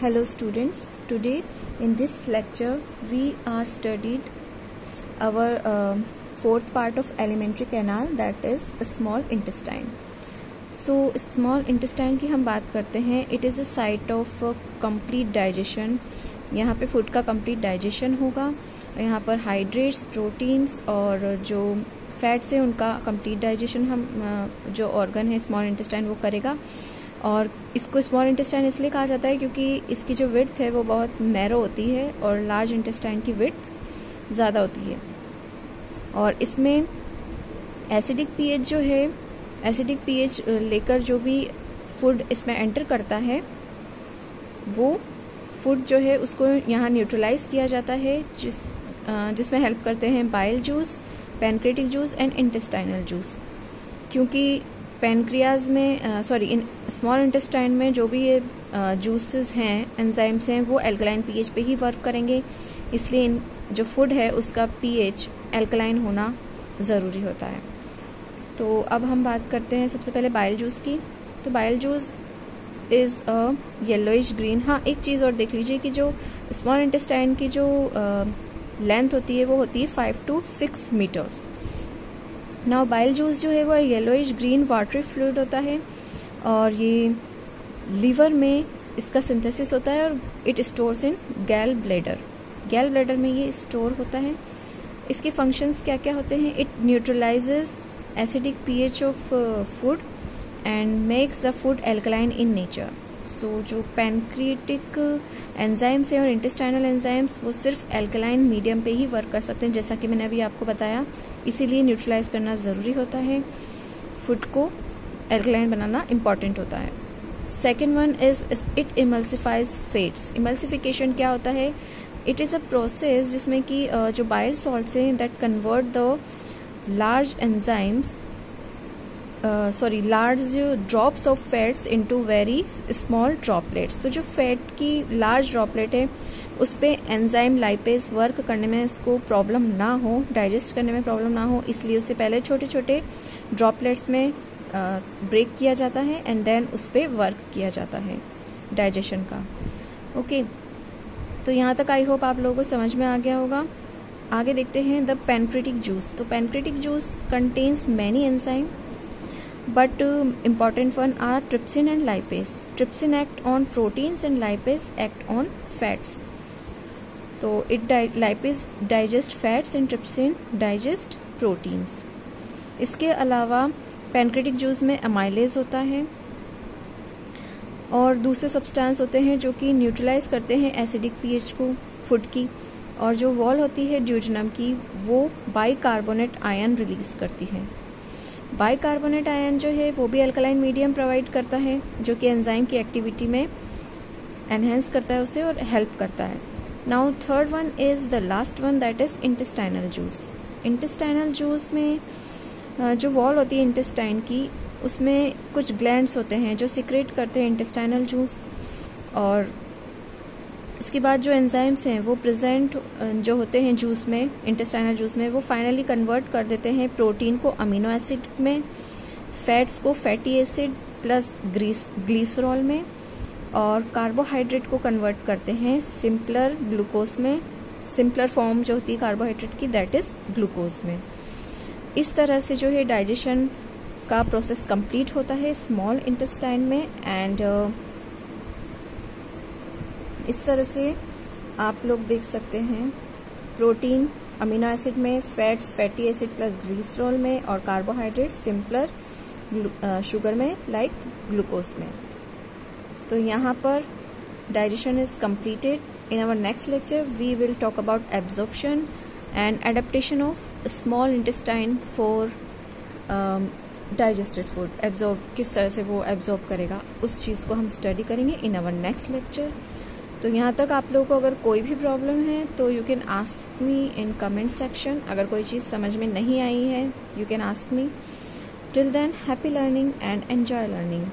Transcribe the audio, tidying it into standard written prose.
Hello students, today in this lecture we are studied our fourth part of alimentary canal, that is small intestine. So small intestine की हम बात करते हैं. It is a site of complete digestion. यहाँ पे food का complete digestion होगा. यहाँ पर हाइड्रेट्स, प्रोटीन्स और जो फैट्स है उनका complete digestion हम जो ऑर्गन है स्मॉल इंटेस्टाइन वो करेगा. और इसको स्मॉल इंटेस्टाइन इसलिए कहा जाता है क्योंकि इसकी जो विड्थ है वो बहुत नैरो होती है और लार्ज इंटेस्टाइन की विड्थ ज़्यादा होती है. और इसमें एसिडिक पीएच जो है, एसिडिक पीएच लेकर जो भी फूड इसमें एंटर करता है वो फूड जो है उसको यहाँ न्यूट्रलाइज किया जाता है, जिसमें हेल्प करते हैं bile juice, pancreatic juice and intestinal juice. क्योंकि पैनक्रियाज में इन स्मॉल इंटेस्टाइन में जो भी ये जूसेस हैं, एंजाइम्स हैं, वो एल्कलाइन पीएच पे ही वर्क करेंगे. इसलिए जो फूड है उसका पीएच एल्कलाइन होना ज़रूरी होता है. तो अब हम बात करते हैं सबसे पहले बाइल जूस की. तो bile juice is a yellowish green. हाँ, एक चीज़ और देख लीजिए कि जो स्मॉल इंटेस्टाइन की जो लेंथ होती है वो होती है 5 to 6 metres. Now bile juice जो है वो येलोइश ग्रीन वाटरी फ्लूइड होता है और ये लीवर में इसका सिंथेसिस होता है और इट स्टोर्स इन गैल ब्लैडर. गैल ब्लैडर में ये स्टोर होता है. इसके फंक्शंस क्या क्या होते हैं? It neutralises acidic pH of food and makes the food alkaline in nature. So जो पैनक्रियाटिक एंजाइम्स हैं और इंटेस्टाइनल एंजाइम्स वो सिर्फ एल्कलाइन मीडियम पे ही वर्क कर सकते हैं, जैसा कि मैंने अभी आपको बताया. इसीलिए न्यूट्रलाइज करना ज़रूरी होता है. फूड को एल्कलाइन बनाना इम्पॉर्टेंट होता है. Second one is it emulsifies fats. Emulsification क्या होता है? इट इज़ अ प्रोसेस जिसमें कि जो बाइल सॉल्ट्स हैं that convert the large enzymes large drops of fats into very small droplets. तो जो फैट की लार्ज ड्रॉपलेट है उस पर एंजाइम लाइपेज वर्क करने में उसको प्रॉब्लम ना हो, डाइजेस्ट करने में प्रॉब्लम ना हो, इसलिए उसे पहले छोटे छोटे ड्रॉपलेट्स में ब्रेक किया जाता है एंड देन उस पर वर्क किया जाता है डाइजेशन का. ओके, तो यहाँ तक आई होप आप लोगों को समझ में आ गया होगा. आगे देखते हैं द पैनक्रियाटिक जूस. तो pancreatic juice contains many enzyme but important one are trypsin and lipase. Trypsin act on proteins and lipase act on fats. तो lipase digest fats and trypsin digest proteins. इसके अलावा pancreatic juice में amylase होता है और दूसरे substance होते हैं जो कि न्यूट्रलाइज करते हैं एसिडिक पीएच को फूड की. और जो वॉल होती है ड्यूजनम की वो बाइकार्बोनेट आयन रिलीज करती है. बाइकार्बोनेट आयन जो है वो भी अल्कलाइन मीडियम प्रोवाइड करता है जो कि एंजाइम की एक्टिविटी में एनहेंस करता है उसे और हेल्प करता है. Now third one is the last one, that is intestinal juice. Intestinal juice में जो वॉल होती है इंटेस्टाइन की उसमें कुछ ग्लैंड्स होते हैं जो सिक्रेट करते हैं इंटेस्टाइनल जूस. और इसके बाद जो एंजाइम्स हैं वो प्रेजेंट जो होते हैं जूस में, इंटेस्टाइनल जूस में, वो फाइनली कन्वर्ट कर देते हैं प्रोटीन को अमीनो एसिड में, फैट्स को फैटी एसिड प्लस ग्लिसरॉल में, और कार्बोहाइड्रेट को कन्वर्ट करते हैं सिंपलर ग्लूकोज में. सिंपलर फॉर्म जो होती है कार्बोहाइड्रेट की दैट इज ग्लूकोज में. इस तरह से जो है डाइजेशन का प्रोसेस कंप्लीट होता है स्मॉल इंटेस्टाइन में. एंड इस तरह से आप लोग देख सकते हैं प्रोटीन अमीनो एसिड में, fats fatty acid plus glycerol में, और कार्बोहाइड्रेट सिंपलर शुगर में लाइक ग्लूकोज में. तो यहाँ पर digestion is completed. In our next lecture we will talk about absorption and adaptation of small intestine for digested food. Absorb किस तरह से वो एब्जॉर्ब करेगा उस चीज़ को हम स्टडी करेंगे इन आवर नेक्स्ट लेक्चर. तो यहाँ तक आप लोगों को अगर कोई भी प्रॉब्लम है तो you can ask me in comment section. अगर कोई चीज़ समझ में नहीं आई है you can ask me. Till than happy learning and enjoy learning.